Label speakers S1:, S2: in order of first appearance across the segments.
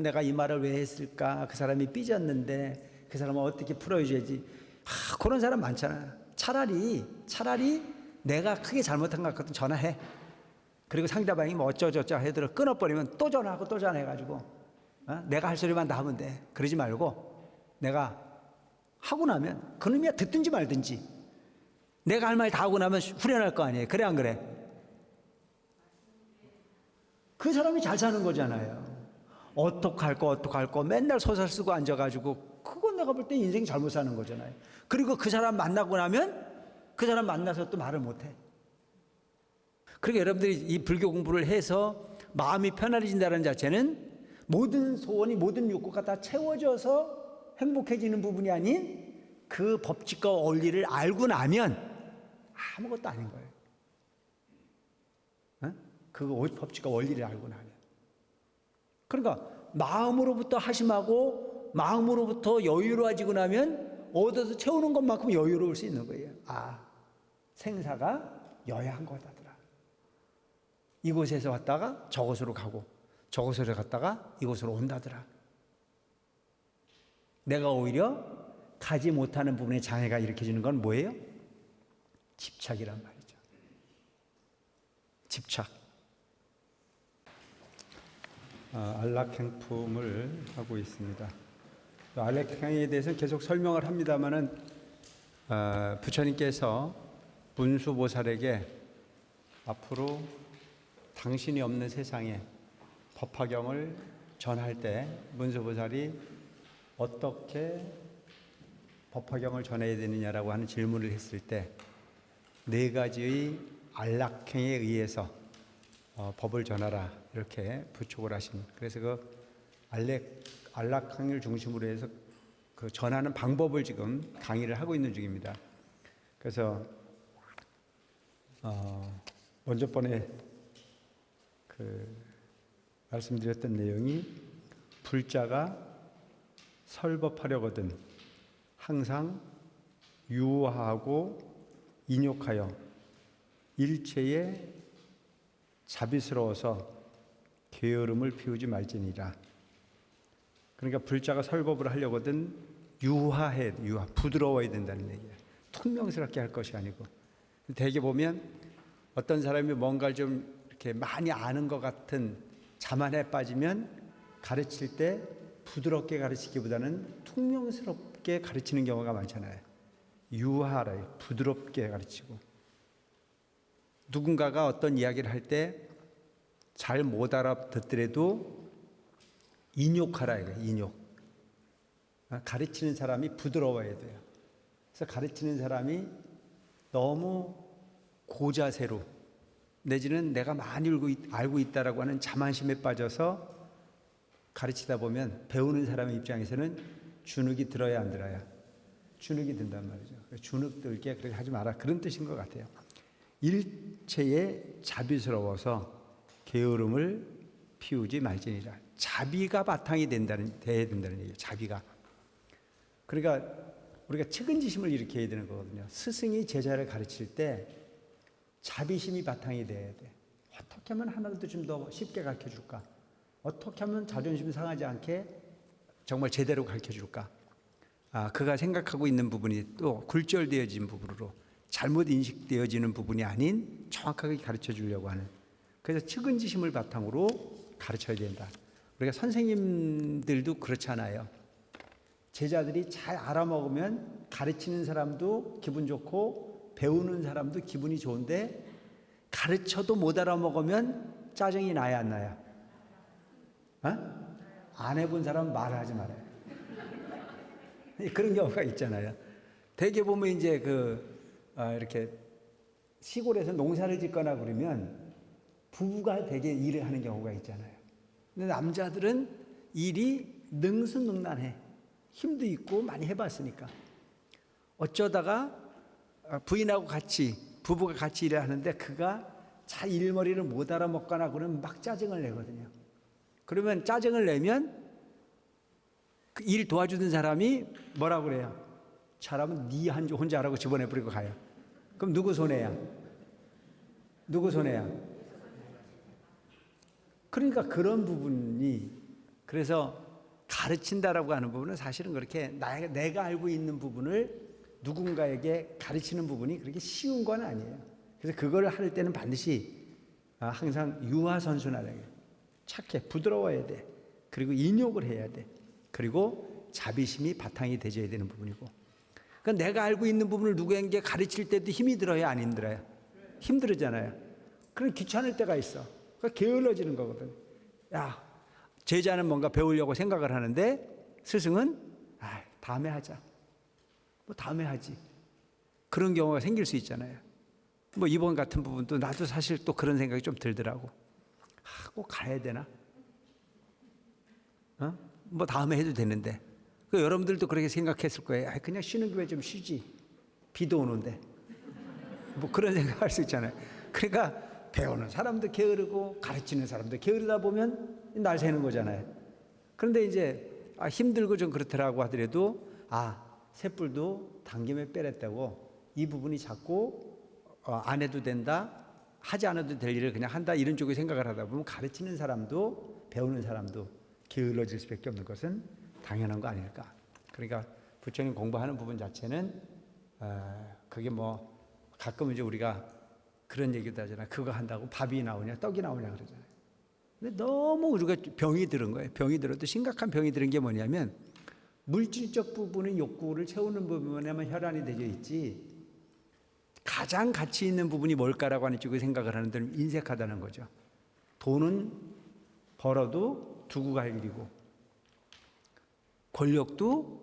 S1: 내가 이 말을 왜 했을까? 그 사람이 삐졌는데 그 사람은 어떻게 풀어줘야지? 그런 사람 많잖아. 차라리 내가 크게 잘못한 것 같거든 전화해. 그리고 상대방이 뭐 어쩌저쩌 해들어 끊어버리면 또 전화하고 또 전화해가지고 내가 할 소리만 다 하면 돼. 그러지 말고 내가 하고 나면 그놈이야 듣든지 말든지 내가 할 말 다 하고 나면 후련할 거 아니에요. 그래 안 그래? 그 사람이 잘 사는 거잖아요. 어떡할 거 맨날 소설 쓰고 앉아가지고 그건 내가 볼 때 인생 잘못 사는 거잖아요. 그리고 그 사람 만나고 나면 그 사람 만나서 또 말을 못해. 그러니까 여러분들이 이 불교 공부를 해서 마음이 편안해진다는 자체는 모든 소원이 모든 욕구가 다 채워져서 행복해지는 부분이 아닌 그 법칙과 원리를 알고 나면 아무것도 아닌 거예요. 그 법칙과 원리를 알고 나면. 그러니까 마음으로부터 하심하고 마음으로부터 여유로워지고 나면 얻어서 채우는 것만큼 여유로울 수 있는 거예요. 생사가 여야한 거다더라. 이곳에서 왔다가 저곳으로 가고 저곳으로 갔다가 이곳으로 온다더라. 내가 오히려 가지 못하는 부분에 장애가 일으켜지는 건 뭐예요? 집착이란 말이죠. 집착. 안락행품을 하고 있습니다. 안락행에 대해서는 계속 설명을 합니다만은 부처님께서 문수보살에게 앞으로 당신이 없는 세상에 법화경을 전할 때 문수보살이 어떻게 법화경을 전해야 되느냐라고 하는 질문을 했을 때 네 가지의 안락행에 의해서 법을 전하라 이렇게 부축을 하신. 그래서 그 안락행을 중심으로 해서 그 전하는 방법을 지금 강의를 하고 있는 중입니다. 그래서 먼저 번에 그 말씀드렸던 내용이 불자가 설법하려거든 항상 유하하고 인욕하여 일체에 자비스러워서 게으름을 피우지 말지니라. 그러니까 불자가 설법을 하려거든 유하 부드러워야 된다는 얘기예요. 퉁명스럽게 할 것이 아니고. 대개 보면 어떤 사람이 뭔가를 좀 이렇게 많이 아는 것 같은 자만에 빠지면 가르칠 때 부드럽게 가르치기보다는 퉁명스럽게 가르치는 경우가 많잖아요. 유하라, 부드럽게 가르치고. 누군가가 어떤 이야기를 할 때 잘 못 알아듣더라도 인욕하라 이거예요. 인욕. 가르치는 사람이 부드러워야 돼요. 그래서 가르치는 사람이 너무 고자세로 내지는 내가 많이 알고 있다라고 하는 자만심에 빠져서 가르치다 보면 배우는 사람의 입장에서는 주눅이 들어야 안 들어야? 주눅이 든단 말이죠. 주눅 들게 그렇게 하지 마라. 그런 뜻인 것 같아요. 일체에 자비스러워서 게으름을 피우지 말지니라. 자비가 바탕이 돼야 된다는 얘기예요. 자비가. 그러니까 우리가 측은지심을 일으켜야 되는 거거든요. 스승이 제자를 가르칠 때 자비심이 바탕이 돼야 돼. 어떻게 하면 하나라도 좀 더 쉽게 가르쳐 줄까? 어떻게 하면 자존심 상하지 않게 정말 제대로 가르쳐 줄까? 그가 생각하고 있는 부분이 또 굴절되어진 부분으로 잘못 인식되어지는 부분이 아닌 정확하게 가르쳐 주려고 하는. 그래서 측은지심을 바탕으로 가르쳐야 된다. 우리가 선생님들도 그렇잖아요. 제자들이 잘 알아먹으면 가르치는 사람도 기분 좋고 배우는 사람도 기분이 좋은데 가르쳐도 못 알아먹으면 짜증이 나야 안 나야? 안 해본 사람은 말하지 말아요. 그런 경우가 있잖아요. 대개 보면 이제 이렇게 시골에서 농사를 짓거나 그러면 부부가 대개 일을 하는 경우가 있잖아요. 근데 남자들은 일이 능수능란해. 힘도 있고 많이 해봤으니까. 어쩌다가 부인하고 부부가 같이 일을 하는데 그가 잘 일머리를 못 알아먹거나 그러면 막 짜증을 내거든요. 그러면 짜증을 내면 그 일 도와주는 사람이 뭐라고 그래요? 잘하면 네 혼자 하라고 집어내버리고 가요. 그럼 누구 손해야? 누구 손해야? 그러니까 그런 부분이 그래서 가르친다라고 하는 부분은 사실은 그렇게 내가 알고 있는 부분을 누군가에게 가르치는 부분이 그렇게 쉬운 건 아니에요. 그래서 그걸 할 때는 반드시 항상 유아선순하게 착해, 부드러워야 돼. 그리고 인욕을 해야 돼. 그리고 자비심이 바탕이 되어야 되는 부분이고. 그러니까 내가 알고 있는 부분을 누구에게 가르칠 때도 힘이 들어요, 안 힘들어요? 힘들잖아요. 그럼 귀찮을 때가 있어. 그러니까 게을러지는 거거든. 야, 제자는 뭔가 배우려고 생각을 하는데 스승은 다음에 하자. 뭐 다음에 하지. 그런 경우가 생길 수 있잖아요. 뭐 이번 같은 부분도 나도 사실 또 그런 생각이 좀 들더라고. 꼭 가야 되나? 뭐 다음에 해도 되는데. 여러분들도 그렇게 생각했을 거예요. 그냥 쉬는 김에 좀 쉬지. 비도 오는데. 뭐 그런 생각할 수 있잖아요. 그러니까 배우는 사람도 게으르고 가르치는 사람도 게으르다 보면 날 새는 거잖아요. 그런데 이제 힘들고 좀 그렇더라고 하더라도 쇳불도 당김에 빼랬다고 이 부분이 자꾸 안 해도 된다, 하지 않아도 될 일을 그냥 한다, 이런 쪽에 생각을 하다 보면 가르치는 사람도 배우는 사람도 게을러질 수밖에 없는 것은 당연한 거 아닐까. 그러니까 부처님 공부하는 부분 자체는 그게 뭐 가끔 이제 우리가 그런 얘기도 하잖아요. 그거 한다고 밥이 나오냐 떡이 나오냐 그러잖아요. 근데 너무 우리가 병이 들은 거예요. 병이 들어도 심각한 병이 들은 게 뭐냐면 물질적 부분의 욕구를 채우는 부분에만 혈안이 되어 있지 가장 가치 있는 부분이 뭘까라고 하는 쪽에 생각을 하는 데는 인색하다는 거죠. 돈은 벌어도 두고 갈 일이고 권력도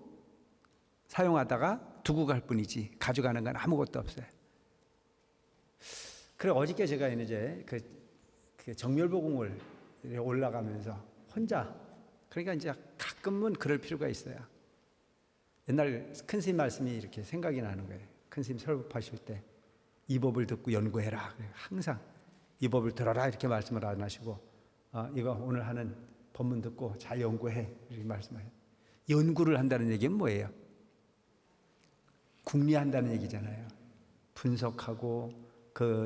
S1: 사용하다가 두고 갈 뿐이지 가져가는 건 아무것도 없어요. 그래 어저께 제가 이제 그 정멸보궁을 올라가면서 혼자 그러니까 이제 가끔은 그럴 필요가 있어요. 옛날 큰 스님 말씀이 이렇게 생각이 나는 거예요. 큰 스님 설법하실 때 이 법을 듣고 연구해라. 항상 이 법을 들어라 이렇게 말씀을 안 하시고 이거 오늘 하는 법문 듣고 잘 연구해 이렇게 말씀해요. 연구를 한다는 얘기는 뭐예요? 궁리한다는 얘기잖아요. 분석하고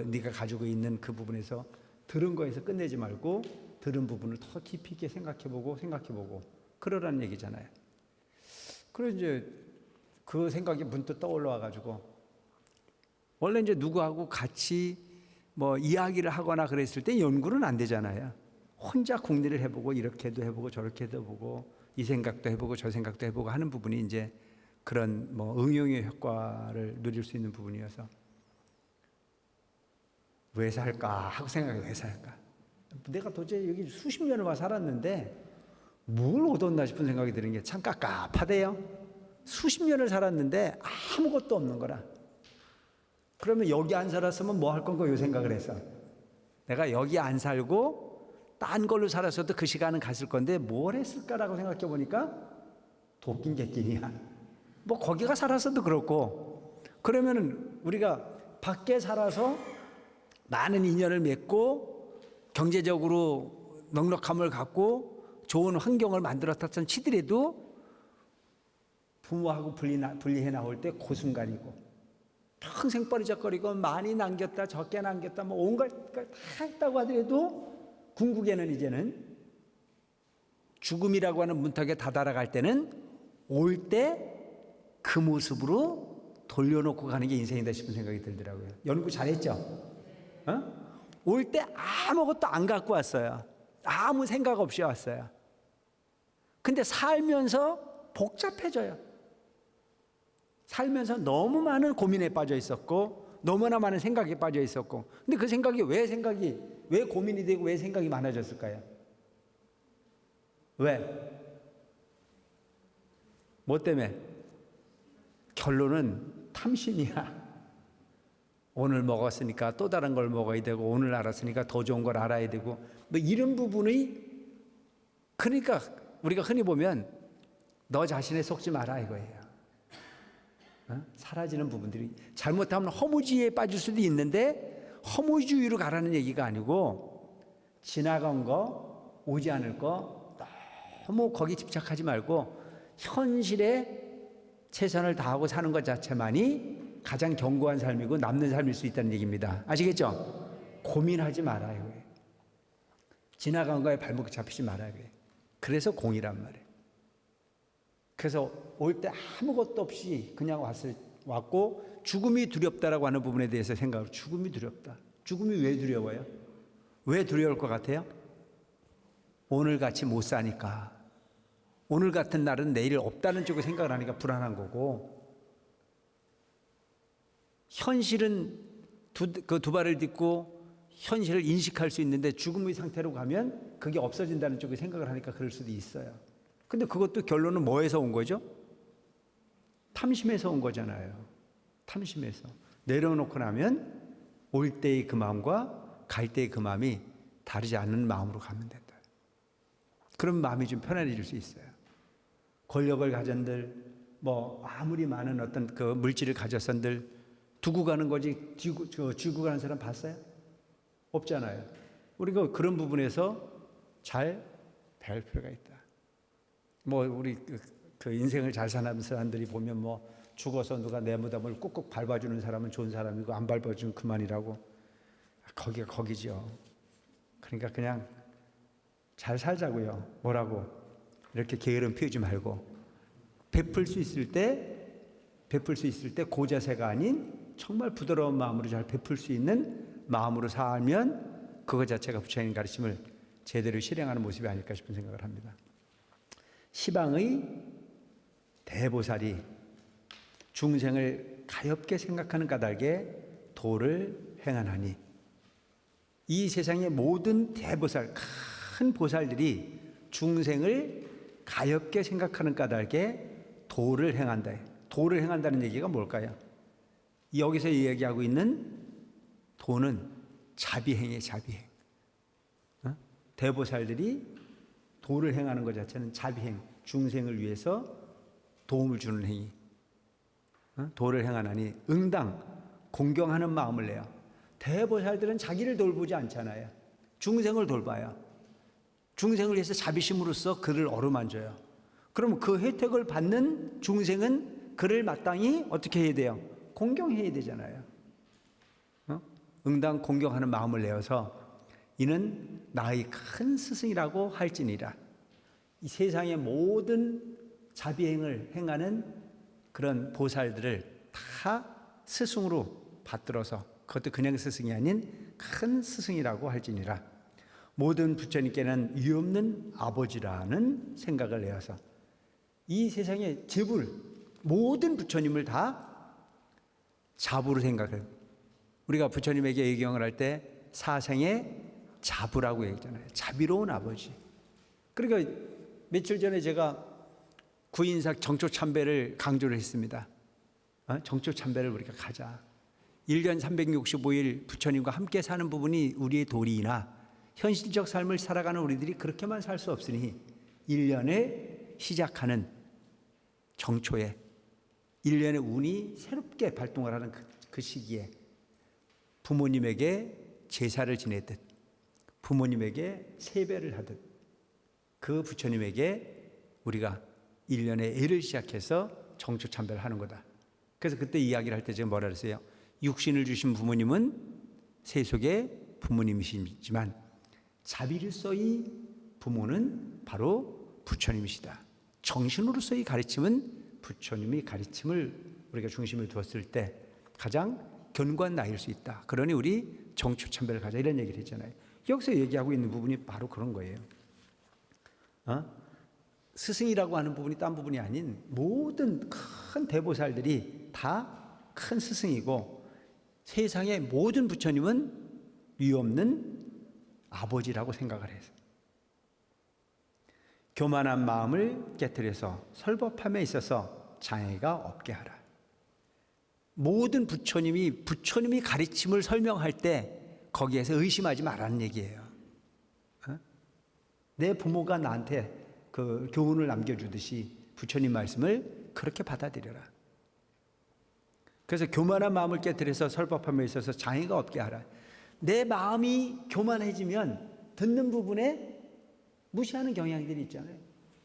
S1: 네가 가지고 있는 그 부분에서 들은 거에서 끝내지 말고 들은 부분을 더 깊이 있게 생각해보고 그러라는 얘기잖아요. 그래서 이제 그 생각이 문득 떠올라와가지고 원래 이제 누구하고 같이 뭐 이야기를 하거나 그랬을 때 연구는 안 되잖아요. 혼자 궁리를 해보고 이렇게도 해보고 저렇게도 해보고 이 생각도 해보고 저 생각도 해보고 하는 부분이 이제 그런 뭐 응용의 효과를 누릴 수 있는 부분이어서 왜 살까 하고 생각해. 왜 살까? 내가 도대체 여기 수십 년을 와 살았는데 뭘 얻었나 싶은 생각이 드는 게 참 깝깝하대요. 수십 년을 살았는데 아무것도 없는 거라. 그러면 여기 안 살았으면 뭐 할 건가 요 생각을 했어. 내가 여기 안 살고 딴 걸로 살았어도 그 시간은 갔을 건데 뭘 했을까라고 생각해 보니까 도끼인 객끼이야. 뭐 거기가 살았어도 그렇고 그러면은 우리가 밖에 살아서 많은 인연을 맺고 경제적으로 넉넉함을 갖고 좋은 환경을 만들었다 치더라도 부모하고 분리해 나올 때 그 순간이고 평생 버리적거리고 많이 남겼다 적게 남겼다 뭐 온갖 다 했다고 하더라도 궁극에는 이제는 죽음이라고 하는 문턱에 다다라갈 때는 올 때 그 모습으로 돌려놓고 가는 게 인생이다 싶은 생각이 들더라고요. 연구 잘했죠? 올 때 아무것도 안 갖고 왔어요. 아무 생각 없이 왔어요. 근데 살면서 복잡해져요. 살면서 너무 많은 고민에 빠져 있었고 너무나 많은 생각에 빠져 있었고 근데 그 생각이 왜 고민이 되고 왜 생각이 많아졌을까요? 왜? 뭐 때문에? 결론은 탐심이야. 오늘 먹었으니까 또 다른 걸 먹어야 되고 오늘 알았으니까 더 좋은 걸 알아야 되고 뭐 이런 부분이 그러니까 우리가 흔히 보면 너 자신에 속지 마라 이거예요. 사라지는 부분들이 잘못하면 허무주의에 빠질 수도 있는데 허무주의로 가라는 얘기가 아니고 지나간 거 오지 않을 거 너무 거기 집착하지 말고 현실에 최선을 다하고 사는 것 자체만이 가장 견고한 삶이고 남는 삶일 수 있다는 얘기입니다. 아시겠죠? 고민하지 말아요. 지나간 거에 발목 잡히지 말아요. 그래서 공이란 말이에요. 그래서 올 때 아무것도 없이 그냥 왔고 죽음이 두렵다라고 하는 부분에 대해서 생각을, 죽음이 두렵다. 죽음이 왜 두려워요? 왜 두려울 것 같아요? 오늘같이 못 사니까. 오늘 같은 날은 내일 없다는 쪽에 생각을 하니까 불안한 거고, 현실은 두 발을 딛고 현실을 인식할 수 있는데 죽음의 상태로 가면 그게 없어진다는 쪽에 생각을 하니까 그럴 수도 있어요. 근데 그것도 결론은 뭐에서 온 거죠? 탐심에서 온 거잖아요. 탐심에서. 내려놓고 나면 올 때의 그 마음과 갈 때의 그 마음이 다르지 않은 마음으로 가면 된다. 그런 마음이 좀 편안해질 수 있어요. 권력을 가졌들, 아무리 많은 어떤 그 물질을 가졌선들 두고 가는 거지 쥐고 가는 사람 봤어요? 없잖아요. 우리가 그런 부분에서 잘 배울 필요가 있다. 우리 그 인생을 잘 사는 사람들이 보면 죽어서 누가 내 무덤을 꾹꾹 밟아주는 사람은 좋은 사람이고 안 밟아주면 그만이라고. 거기가 거기죠. 그러니까 그냥 잘 살자고요. 뭐라고? 이렇게 게으름 피우지 말고 베풀 수 있을 때 고자세가 아닌 정말 부드러운 마음으로 잘 베풀 수 있는 마음으로 살면 그것 자체가 부처님 가르침을 제대로 실행하는 모습이 아닐까 싶은 생각을 합니다. 시방의 대보살이 중생을 가엾게 생각하는 까닭에 도를 행하나니, 이 세상의 모든 대보살, 큰 보살들이 중생을 가엾게 생각하는 까닭에 도를 행한다. 도를 행한다는 얘기가 뭘까요? 여기서 이야기하고 있는 도는 자비행이에요. 자비행. 대보살들이 도를 행하는 것 자체는 자비행, 중생을 위해서 도움을 주는 행위. 도를 행하나니 응당, 공경하는 마음을 내요. 대보살들은 자기를 돌보지 않잖아요. 중생을 돌봐요. 중생을 위해서 자비심으로써 그를 어루만져요. 그럼 그 혜택을 받는 중생은 그를 마땅히 어떻게 해야 돼요? 공경해야 되잖아요. 응당 공경하는 마음을 내어서 이는 나의 큰 스승이라고 할지니라. 이 세상의 모든 자비행을 행하는 그런 보살들을 다 스승으로 받들어서, 그것도 그냥 스승이 아닌 큰 스승이라고 할지니라. 모든 부처님께는 위없는 아버지라는 생각을 내어서 이 세상의 제불 모든 부처님을 다 자부로 생각해요. 우리가 부처님에게 예경을 할 때 사생의 자부라고 얘기하잖아요. 자비로운 아버지. 그러니까 며칠 전에 제가 구인사 정초참배를 강조를 했습니다. 정초참배를 우리가 가자. 1년 365일 부처님과 함께 사는 부분이 우리의 도리이나 현실적 삶을 살아가는 우리들이 그렇게만 살 수 없으니 1년에 시작하는 정초에 1년의 운이 새롭게 발동을 하는 그 시기에 부모님에게 제사를 지내듯 부모님에게 세배를 하듯 그 부처님에게 우리가 1년의 애를 시작해서 정초참배를 하는 거다. 그래서 그때 이야기를 할 때 제가 뭐라 그랬어요? 육신을 주신 부모님은 세속의 부모님이시지만 자비로서의 부모는 바로 부처님이시다. 정신으로서의 가르침은 부처님의 가르침을 우리가 중심을 두었을 때 가장 견고한 나일 수 있다. 그러니 우리 정초참배를 가자 이런 얘기를 했잖아요. 여기서 얘기하고 있는 부분이 바로 그런 거예요. 스승이라고 하는 부분이 딴 부분이 아닌 모든 큰 대보살들이 다 큰 스승이고 세상의 모든 부처님은 위없는 아버지라고 생각을 해서 교만한 마음을 깨뜨려서 설법함에 있어서 장애가 없게 하라. 모든 부처님이 가르침을 설명할 때 거기에서 의심하지 말라는 얘기예요. 내 부모가 나한테 그 교훈을 남겨주듯이 부처님 말씀을 그렇게 받아들여라. 그래서 교만한 마음을 깨뜨려서 설법함에 있어서 장애가 없게 하라. 내 마음이 교만해지면 듣는 부분에 무시하는 경향들이 있잖아요.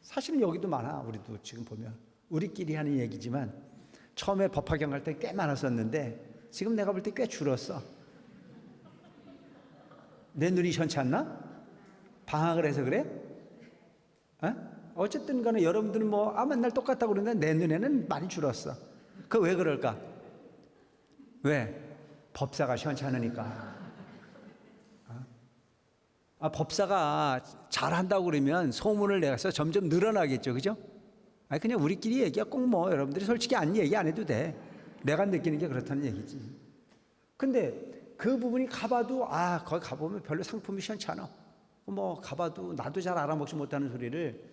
S1: 사실은 여기도 많아. 우리도 지금 보면 우리끼리 하는 얘기지만 처음에 법화경 할 때 꽤 많았었는데 지금 내가 볼 때 꽤 줄었어. 내 눈이 현치 않나? 방학을 해서 그래? 어쨌든 간에 여러분들은 맨날 똑같다고 그러는데 내 눈에는 많이 줄었어. 그 왜 그럴까? 왜? 법사가 시원찮으니까. 법사가 잘한다고 그러면 소문을 내서 점점 늘어나겠죠, 그죠? 그냥 우리끼리 얘기야. 꼭 여러분들이 솔직히 얘기 안 해도 돼. 내가 느끼는 게 그렇다는 얘기지. 근데 그 부분이 가봐도 거기 가보면 별로 상품이 시원찮아. 가봐도 나도 잘 알아먹지 못하는 소리를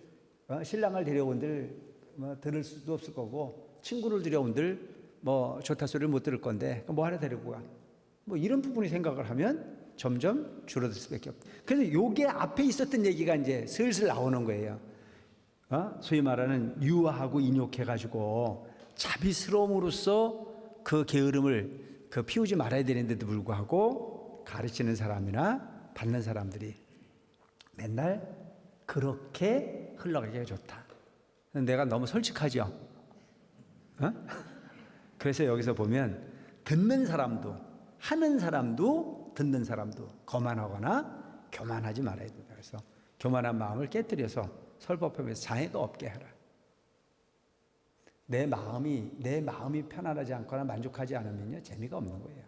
S1: 신랑을 데려온들 들을 수도 없을 거고, 친구를 데려온들 좋다 소리를 못 들을 건데 하러 데리고 가. 이런 부분이 생각을 하면 점점 줄어들 수밖에 없다. 그래서 요게 앞에 있었던 얘기가 이제 슬슬 나오는 거예요. 소위 말하는 유하고 인욕해가지고 자비스러움으로써 그 게으름을 피우지 말아야 되는데도 불구하고 가르치는 사람이나 받는 사람들이 맨날 그렇게 흘러가기가 좋다. 내가 너무 솔직하죠? 그래서 여기서 보면 듣는 사람도 하는 사람도 듣는 사람도 거만하거나 교만하지 말아야 된다. 그래서 교만한 마음을 깨뜨려서 설법하면서 장애가 없게 해라. 내 마음이 편안하지 않거나 만족하지 않으면요, 재미가 없는 거예요.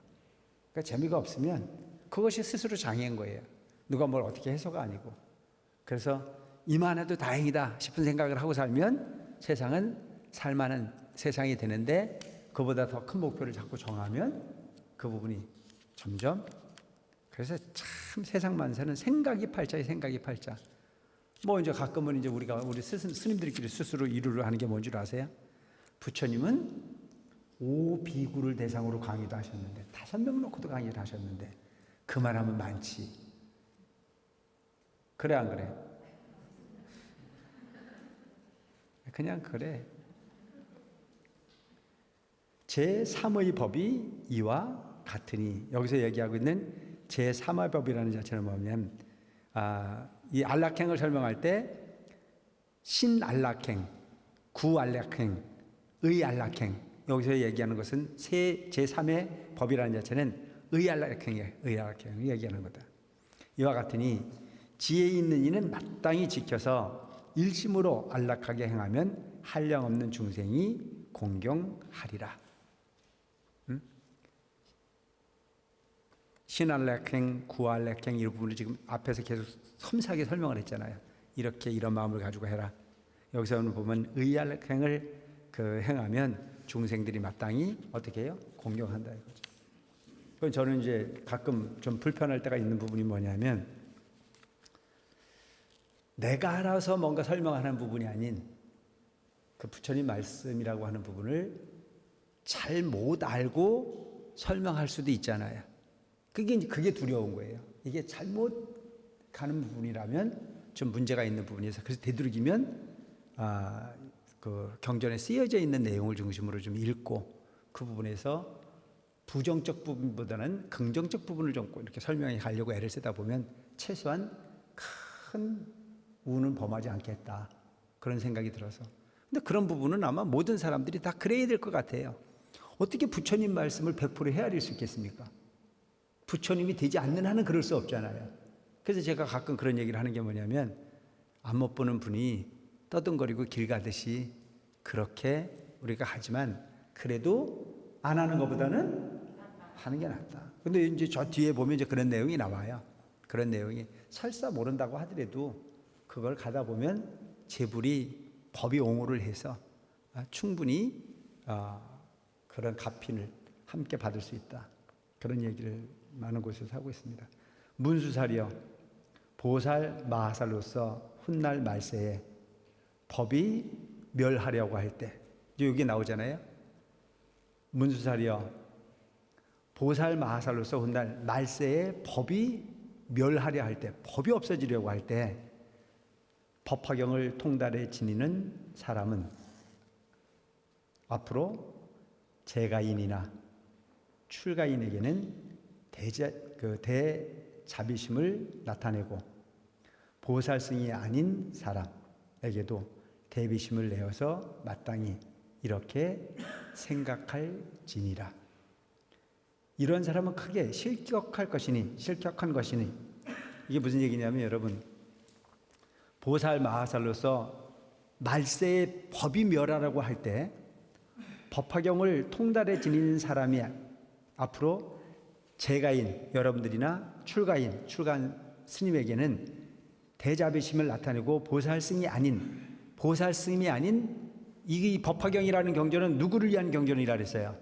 S1: 그러니까 재미가 없으면 그것이 스스로 장애인 거예요. 누가 뭘 어떻게 해서가 아니고. 그래서 이만해도 다행이다 싶은 생각을 하고 살면 세상은 살만한 세상이 되는데, 그보다 더 큰 목표를 자꾸 정하면 그 부분이 점점, 그래서 참 세상 만사는 생각이 팔자에 생각이 팔자. 이제 가끔은 이제 우리 스님들끼리 스스로 이루려 하는 게 뭔 줄 아세요? 부처님은 5비구를 대상으로 강의도 하셨는데, 5명 놓고도 강의를 하셨는데, 그만하면 많지. 그래 안 그래? 그냥 그래. 제3의 법이 이와 같으니, 여기서 얘기하고 있는 제3의 법이라는 자체는 뭐냐면, 이 안락행을 설명할 때 신안락행, 구안락행, 의안락행, 여기서 얘기하는 것은 제3의 법이라는 자체는 의안락행이에요. 의안락행을 얘기하는 거다. 이와 같으니 지혜 있는 이는 마땅히 지켜서 일심으로 안락하게 행하면 한량없는 중생이 공경하리라. 신안락행, 구안락행 이 부분을 지금 앞에서 계속 섬세하게 설명을 했잖아요. 이렇게 이런 마음을 가지고 해라. 여기서는 보면 의안락행을 행하면 중생들이 마땅히 어떻게 해요? 공경한다 이거죠. 그건 저는 이제 가끔 좀 불편할 때가 있는 부분이 뭐냐면, 내가 알아서 뭔가 설명하는 부분이 아닌 그 부처님 말씀이라고 하는 부분을 잘 못 알고 설명할 수도 있잖아요. 그게 두려운 거예요. 이게 잘못 가는 부분이라면 좀 문제가 있는 부분이어서, 그래서 되도록이면 그 경전에 쓰여져 있는 내용을 중심으로 좀 읽고, 그 부분에서 부정적 부분보다는 긍정적 부분을 좀 이렇게 설명해 가려고 애를 쓰다 보면 최소한 큰 우는 범하지 않겠다, 그런 생각이 들어서. 근데 그런 부분은 아마 모든 사람들이 다 그래야 될 것 같아요. 어떻게 부처님 말씀을 100% 헤아릴 수 있겠습니까? 부처님이 되지 않는 한은 그럴 수 없잖아요. 그래서 제가 가끔 그런 얘기를 하는 게 뭐냐면, 안 못 보는 분이 떠든거리고 길 가듯이 그렇게 우리가 하지만, 그래도 안 하는 것보다는 하는 게 낫다. 근데 이제 저 뒤에 보면 이제 그런 내용이 나와요. 그런 내용이 설사 모른다고 하더라도 그걸 가다 보면 재불이 법이 옹호를 해서 충분히 그런 가핀을 함께 받을 수 있다. 그런 얘기를 많은 곳에서 하고 있습니다. 문수살이여, 보살 마하살로서 훗날 말세에 법이 멸하려고 할 때, 여기 나오잖아요. 문수살이여, 보살 마하살로서 훗날 말세에 법이 멸하려 할 때, 법이 없어지려고 할 때 법화경을 통달해 지니는 사람은 앞으로 재가인이나 출가인에게는 대자비심을 나타내고, 보살승이 아닌 사람에게도 대비심을 내어서 마땅히 이렇게 생각할지니라. 이런 사람은 크게 실격한 것이니, 이게 무슨 얘기냐면, 여러분, 보살 마하살로서 말세의 법이 멸하라고 할 때 법화경을 통달해 지니는 사람이 앞으로 재가인 여러분들이나 출가한 스님에게는 대자비심을 나타내고 보살스님이 아닌 이 법화경이라는 경전은 누구를 위한 경전이라 그랬어요?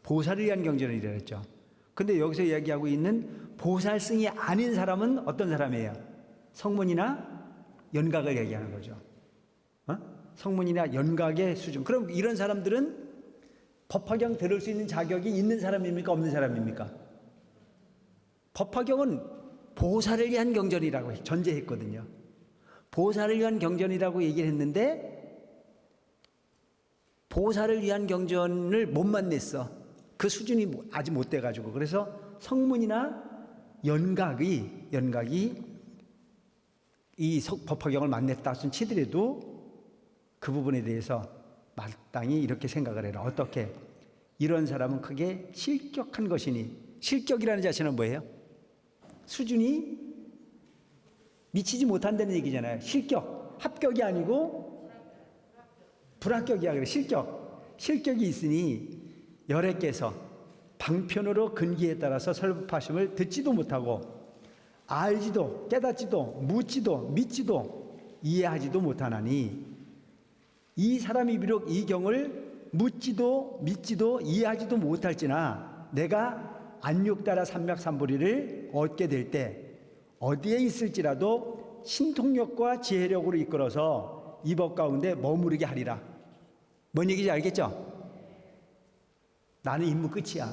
S1: 보살을 위한 경전이라 그랬죠. 근데 여기서 이야기하고 있는 보살스님이 아닌 사람은 어떤 사람이에요? 성문이나 연각을 얘기하는 거죠. 성문이나 연각의 수준. 그럼 이런 사람들은 법화경 들을 수 있는 자격이 있는 사람입니까? 없는 사람입니까? 법화경은 보살을 위한 경전이라고 전제했거든요. 보살을 위한 경전이라고 얘기를 했는데 보살을 위한 경전을 못 만냈어. 그 수준이 아직 못 돼가지고. 그래서 성문이나 연각이 이 법화경을 만냈다 치더라도 그 부분에 대해서 마땅히 이렇게 생각을 해라. 어떻게? 이런 사람은 크게 실격한 것이니. 실격이라는 자체는 뭐예요? 수준이 미치지 못한다는 얘기잖아요. 실격. 합격이 아니고 불합격이야. 그래. 실격이 있으니 열애께서 방편으로 근기에 따라서 설법하심을 듣지도 못하고 알지도 깨닫지도 묻지도 믿지도 이해하지도 못하나니 이 사람이 비록 이 경을 묻지도 믿지도 이해하지도 못할지나 내가 안육다라 삼맥삼보리를 얻게 될 때 어디에 있을지라도 신통력과 지혜력으로 이끌어서 이 법 가운데 머무르게 하리라. 뭔 얘기인지 알겠죠? 나는 임무 끝이야.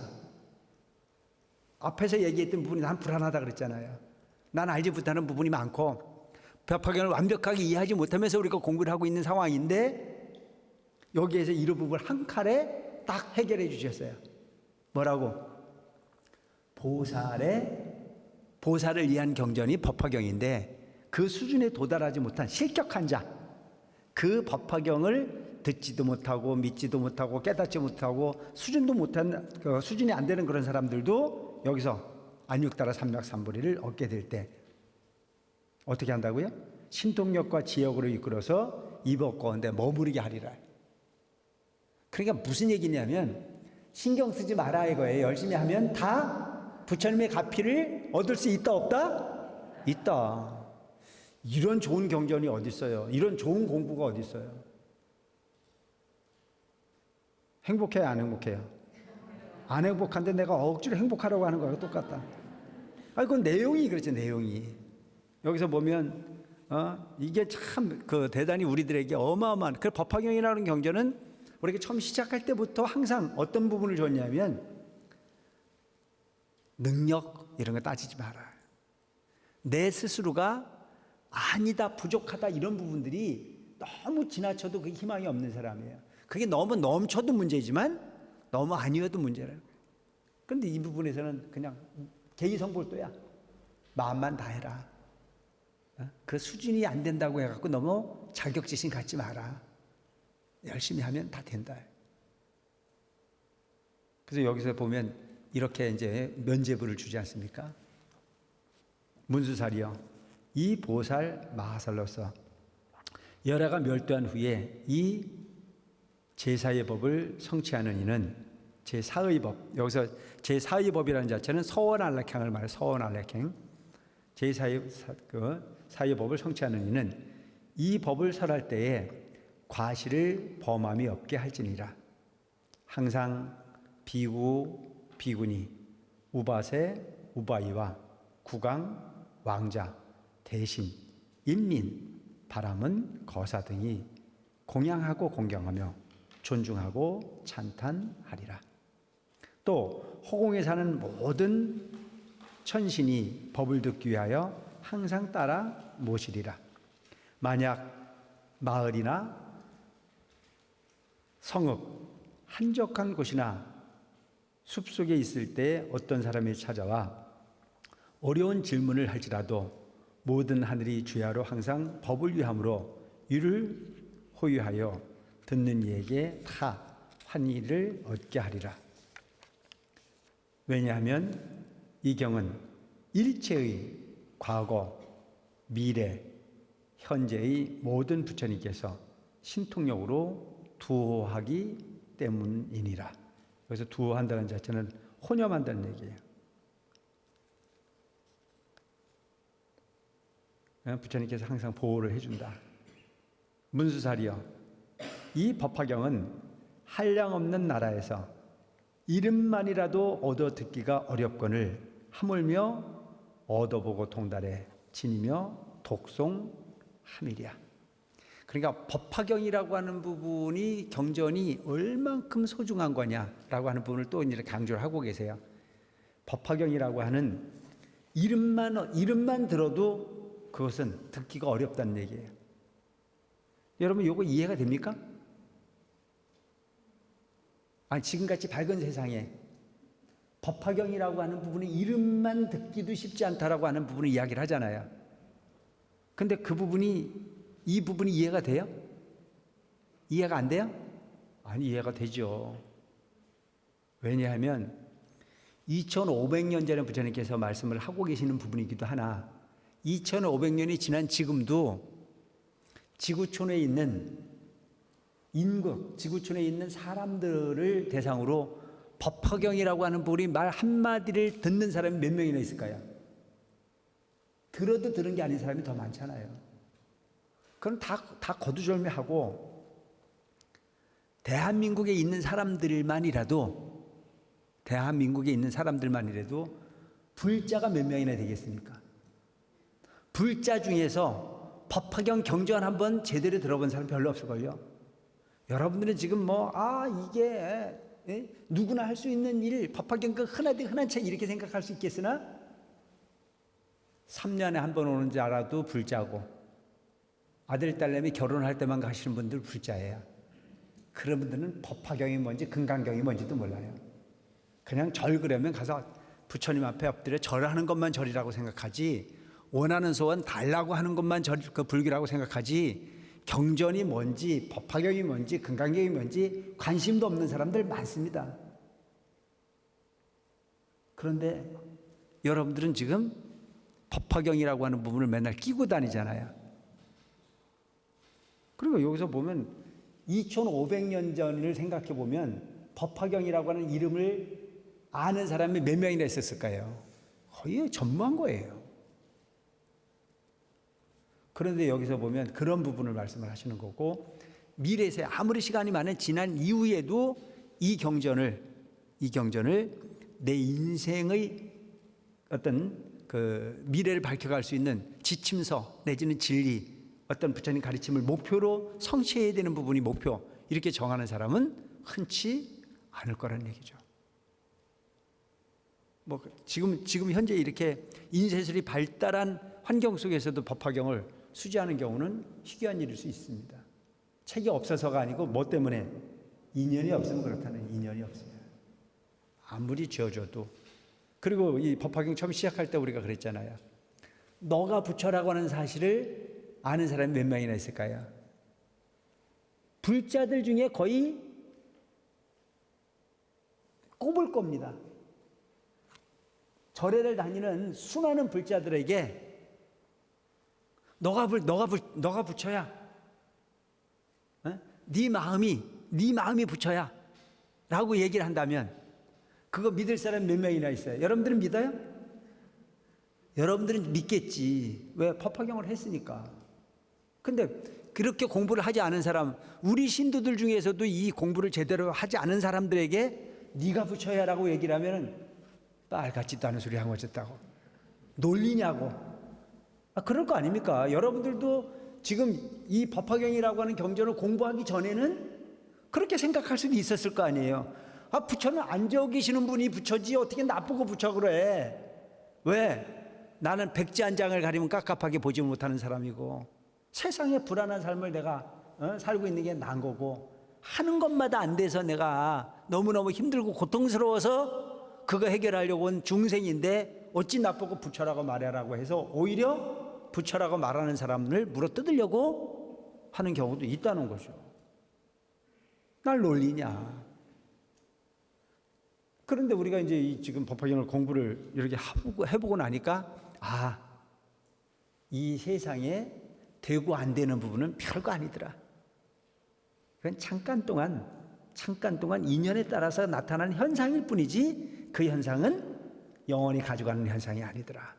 S1: 앞에서 얘기했던 부분이 난 불안하다 그랬잖아요. 난 알지 못하는 부분이 많고 법화경을 완벽하게 이해하지 못하면서 우리가 공부를 하고 있는 상황인데 여기에서 이런 부분을 한 칼에 딱 해결해 주셨어요. 뭐라고? 보살을 위한 경전이 법화경인데 그 수준에 도달하지 못한 실격한 자, 그 법화경을 듣지도 못하고 믿지도 못하고 깨닫지 못하고 수준도 못한 수준이 안 되는 그런 사람들도 여기서 안육다라 삼맥삼보리를 얻게 될 때 어떻게 한다고요? 신통력과 지역으로 이끌어서 이 법 가운데 머무르게 하리라. 그러니까 무슨 얘기냐면 신경 쓰지 마라 이거예요. 열심히 하면 다 부처님의 가피를 얻을 수 있다 없다? 있다. 이런 좋은 경전이 어디 있어요? 이런 좋은 공부가 어디 있어요? 행복해요, 안 행복해요? 안 행복한데 내가 억지로 행복하라고 하는 거하고 똑같다. 그건 내용이 그렇지, 내용이. 여기서 보면 이게 참 대단히 우리들에게 어마어마한 그 법화경이라는 경전은 우리가 처음 시작할 때부터 항상 어떤 부분을 줬냐면 능력 이런 거 따지지 마라. 내 스스로가 아니다, 부족하다 이런 부분들이 너무 지나쳐도 그게 희망이 없는 사람이에요. 그게 너무 넘쳐도 문제지만 너무 아니어도 문제라는 거예요. 그런데 이 부분에서는 그냥 개의성불도야. 마음만 다해라. 그 수준이 안 된다고 해갖고 너무 자격지심 갖지 마라. 열심히 하면 다 된다. 그래서 여기서 보면 이렇게 이제 면죄부를 주지 않습니까? 문수살이요. 이 보살 마하살로서 열애가 멸도한 후에 이 제4의 법을 성취하는 이는 제4의 법, 여기서 제4의 법이라는 자체는 서원안락행을 말해요. 서원안락행. 제4의 법을 성취하는 이는 이 법을 설할 때에 과실을 범함이 없게 할지니라. 항상 비구, 비구니, 우바세, 우바이와 국왕, 왕자, 대신, 인민, 바람은 거사 등이 공양하고 공경하며 존중하고 찬탄하리라. 또 허공에 사는 모든 천신이 법을 듣기 위하여 항상 따라 모시리라. 만약 마을이나 성읍, 한적한 곳이나 숲속에 있을 때 어떤 사람이 찾아와 어려운 질문을 할지라도 모든 하늘이 주야로 항상 법을 위함으로 이를 호유하여 듣는 이에게 다 환희를 얻게 하리라. 왜냐하면 이 경은 일체의 과거, 미래, 현재의 모든 부처님께서 신통력으로 두호하기 때문이니라. 그래서 두호한다는 자체는 혼염한다는 얘기예요. 부처님께서 항상 보호를 해준다. 문수살이여, 이 법화경은 한량없는 나라에서 이름만이라도 얻어 듣기가 어렵거늘 하물며 얻어보고 통달해 지니며 독송함이랴. 그러니까 법화경이라고 하는 부분이 경전이 얼만큼 소중한 거냐라고 하는 부분을 또 이제 강조를 하고 계세요. 법화경이라고 하는 이름만 들어도 그것은 듣기가 어렵다는 얘기예요. 여러분 이거 이해가 됩니까? 아니, 지금같이 밝은 세상에 법화경이라고 하는 부분이 이름만 듣기도 쉽지 않다라고 하는 부분을 이야기를 하잖아요. 근데 이 부분이 이해가 돼요? 이해가 안 돼요? 아니, 이해가 되죠. 왜냐하면 2500년 전에 부처님께서 말씀을 하고 계시는 부분이기도 하나 2500년이 지난 지금도 지구촌에 있는 지구촌에 있는 사람들을 대상으로 법화경이라고 하는 부분이 말 한마디를 듣는 사람이 몇 명이나 있을까요? 들어도 들은 게 아닌 사람이 더 많잖아요. 그럼 다 거두절미하고 대한민국에 있는 사람들만이라도 불자가 몇 명이나 되겠습니까? 불자 중에서 법화경 경전 한번 제대로 들어본 사람 별로 없을걸요. 여러분들은 지금 이게 누구나 할 수 있는 일, 법화경 그 흔한 책 이렇게 생각할 수 있겠으나 3년에 한 번 오는 줄 알아도 불자고 아들, 딸내미 결혼할 때만 가시는 분들 불자예요. 그런 분들은 법화경이 뭔지 금강경이 뭔지도 몰라요. 그냥 절 그러면 가서 부처님 앞에 엎드려 절하는 것만 절이라고 생각하지 원하는 소원 달라고 하는 것만 그 불교라고 생각하지 경전이 뭔지 법화경이 뭔지 금강경이 뭔지 관심도 없는 사람들 많습니다. 그런데 여러분들은 지금 법화경이라고 하는 부분을 맨날 끼고 다니잖아요. 그리고 여기서 보면 2500년 전을 생각해 보면 법화경이라고 하는 이름을 아는 사람이 몇 명이나 있었을까요? 거의 전무한 거예요. 그런데 여기서 보면 그런 부분을 말씀을 하시는 거고 미래세 아무리 시간이 많은 지난 이후에도 이 경전을 내 인생의 어떤 그 미래를 밝혀갈 수 있는 지침서 내지는 진리 어떤 부처님 가르침을 목표로 성취해야 되는 부분이 목표 이렇게 정하는 사람은 흔치 않을 거라는 얘기죠. 지금 현재 이렇게 인쇄술이 발달한 환경 속에서도 법화경을 수지하는 경우는 희귀한 일일 수 있습니다. 책이 없어서가 아니고 뭐 때문에 인연이 없으면 그렇다는 인연이 없어요. 아무리 지어줘도. 그리고 이 법화경 처음 시작할 때 우리가 그랬잖아요. 너가 부처라고 하는 사실을 아는 사람이 몇 명이나 있을까요? 불자들 중에 거의 꼽을 겁니다. 절에를 다니는 수많은 불자들에게 너가 부처야. 네 마음이 부처야. 라고 얘기를 한다면 그거 믿을 사람 몇 명이나 있어요? 여러분들은 믿어요? 여러분들은 믿겠지. 왜? 법화경을 했으니까. 근데 그렇게 공부를 하지 않은 사람, 우리 신도들 중에서도 이 공부를 제대로 하지 않은 사람들에게 네가 부처야 라고 얘기를 하면 빨갛지도 않은 소리 하고 어쨌다고 놀리냐고. 그럴 거 아닙니까? 여러분들도 지금 이 법화경이라고 하는 경전을 공부하기 전에는 그렇게 생각할 수도 있었을 거 아니에요. 부처는 앉아 계시는 분이 부처지 어떻게 나쁘고 부처 그래. 왜? 나는 백지한장을 가리면 깝깝하게 보지 못하는 사람이고 세상에 불안한 삶을 내가 살고 있는 게 난 거고 하는 것마다 안 돼서 내가 너무너무 힘들고 고통스러워서 그거 해결하려고 온 중생인데 어찌 나쁘고 부처라고 말하라고 해서 오히려 부처라고 말하는 사람을 물어뜯으려고 하는 경우도 있다는 거죠. 날 놀리냐. 그런데 우리가 이제 지금 법화경을 공부를 이렇게 해보고 나니까 이 세상에 되고 안 되는 부분은 별거 아니더라. 그건 잠깐 동안 인연에 따라서 나타나는 현상일 뿐이지 그 현상은 영원히 가져가는 현상이 아니더라.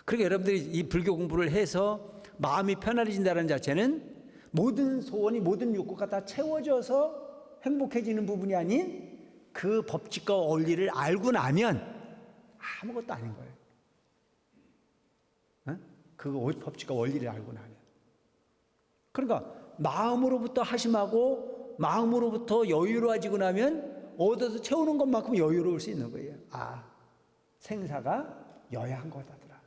S1: 그러니까 여러분들이 이 불교 공부를 해서 마음이 편안해진다는 자체는 모든 소원이 모든 욕구가 다 채워져서 행복해지는 부분이 아닌 그 법칙과 원리를 알고 나면 아무것도 아닌 거예요. 그 법칙과 원리를 알고 나면. 그러니까 마음으로부터 하심하고 마음으로부터 여유로워지고 나면 얻어서 채우는 것만큼 여유로울 수 있는 거예요. 아, 생사가 여야한 거다더라.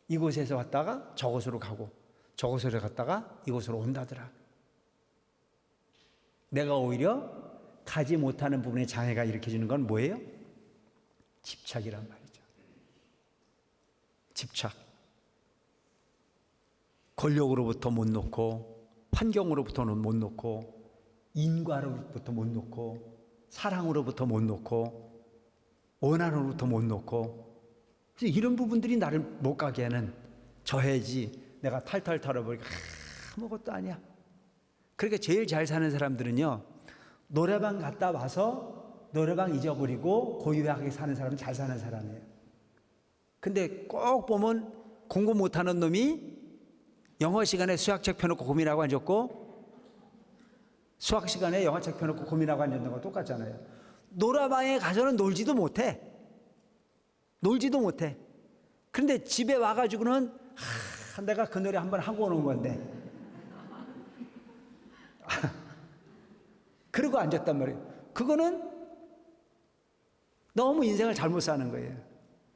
S1: 이곳에서 왔다가 저곳으로 가고 저곳으로 갔다가 이곳으로 온다더라. 내가 오히려 가지 못하는 부분에 장애가 일으켜지는 건 뭐예요? 집착이란 말이죠. 집착. 권력으로부터 못 놓고, 환경으로부터는 못 놓고, 인과로부터 못 놓고, 사랑으로부터 못 놓고, 원한으로부터 못 놓고. 그래서 이런 부분들이 나를 못 가게 하는 저해지. 내가 탈탈 털어버리고 아무것도 아니야. 그러니까 제일 잘 사는 사람들은요, 노래방 갔다 와서 노래방 잊어버리고 고유하게 사는 사람은 잘 사는 사람이에요. 근데 꼭 보면 공부 못하는 놈이 영어 시간에 수학책 펴놓고 고민하고 앉았고 수학 시간에 영어책 펴놓고 고민하고 앉는 거 똑같잖아요. 노래방에 가서는 놀지도 못해. 그런데 집에 와가지고는 내가 그 노래 한번 하고 오는 건데 그러고 앉았단 말이에요. 그거는 너무 인생을 잘못 사는 거예요.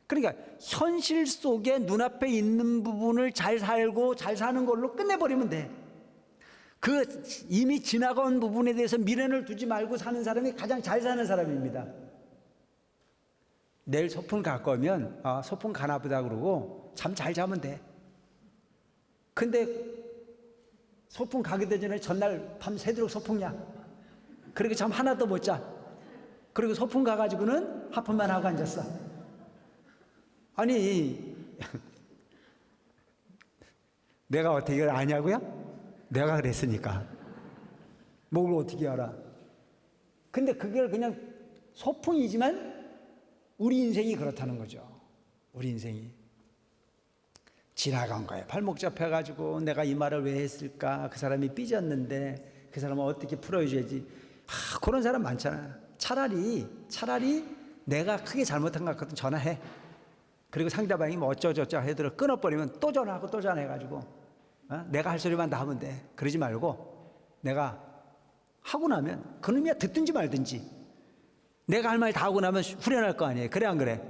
S1: 그러니까 현실 속에 눈앞에 있는 부분을 잘 살고 잘 사는 걸로 끝내버리면 돼. 그 이미 지나간 부분에 대해서 미련을 두지 말고 사는 사람이 가장 잘 사는 사람입니다. 내일 소풍 갈 거면 소풍 가나 보다 그러고 잠 잘 자면 돼. 근데 소풍 가기 전에 전날 밤 새도록 소풍이야. 그리고 잠 하나도 못 자. 그리고 소풍 가가지고는 하품만 하고 앉았어. 아니 내가 어떻게 이걸 아냐고요? 내가 그랬으니까. 뭘 어떻게 알아? 근데 그걸 그냥 소풍이지만 우리 인생이 그렇다는 거죠. 우리 인생이 지나간 거예요. 발목 잡혀가지고 내가 이 말을 왜 했을까? 그 사람이 삐졌는데 그 사람은 어떻게 풀어줘야지? 그런 사람 많잖아요. 차라리 내가 크게 잘못한 것 같거든 전화해. 그리고 상대방이 뭐 어쩌저쩌 해들어 끊어버리면 또 전화하고 또 전화해가지고 내가 할 소리만 다 하면 돼. 그러지 말고 내가 하고 나면 그놈이야 듣든지 말든지 내가 할 말 다 하고 나면 후련할 거 아니에요. 그래 안 그래?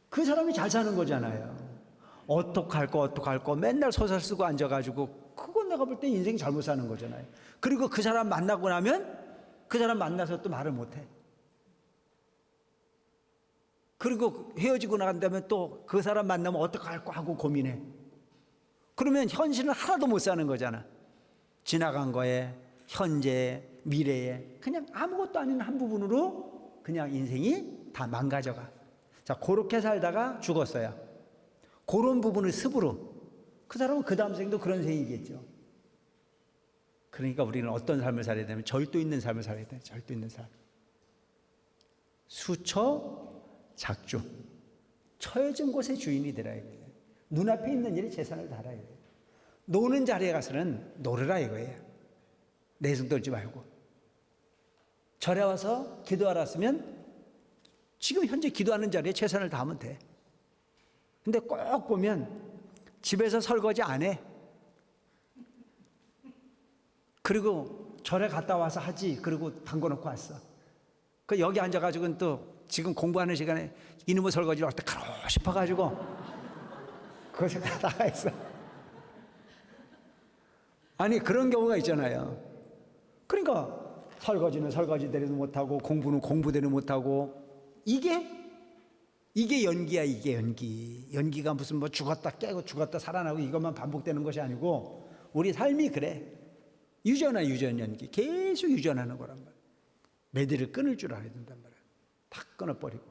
S1: 그 사람이 잘 사는 거잖아요. 어떡할 거 맨날 소설 쓰고 앉아가지고 그건 내가 볼 때 인생 잘못 사는 거잖아요. 그리고 그 사람 만나고 나면 그 사람 만나서 또 말을 못해. 그리고 헤어지고 나간다면 또 그 사람 만나면 어떡할 거 하고 고민해. 그러면 현실은 하나도 못 사는 거잖아. 지나간 거에 현재에 미래에 그냥 아무것도 아닌 한 부분으로 그냥 인생이 다 망가져가. 자, 그렇게 살다가 죽었어요. 그런 부분을 습으로. 그 사람은 그 다음 생도 그런 생이겠죠. 그러니까 우리는 어떤 삶을 살아야 되냐면 절도 있는 삶을 살아야 돼요. 절도 있는 삶. 수처 작주. 처해진 곳의 주인이 되라 이거예요. 눈앞에 있는 일에 재산을 달아야 돼요. 노는 자리에 가서는 노르라 이거예요. 내숭 떨지 말고. 절에 와서 기도하라 했으면 지금 현재 기도하는 자리에 최선을 다하면 돼. 근데 꼭 보면 집에서 설거지 안 해. 그리고 절에 갔다 와서 하지. 그리고 담궈 놓고 왔어. 그 여기 앉아가지고는 또 지금 공부하는 시간에 이놈의 설거지를 어떻게 하고 싶어가지고 그것을 나가 있어. 아니 그런 경우가 있잖아요. 그러니까 설거지는 설거지대로 못하고 공부는 공부대로 못하고 이게 연기야. 이게 연기가 무슨 뭐 죽었다 깨고 죽었다 살아나고 이것만 반복되는 것이 아니고 우리 삶이 그래. 유전 연기 계속 유전하는 거란 말이야. 매듭을 끊을 줄 알아야 된단 말이야. 다 끊어버리고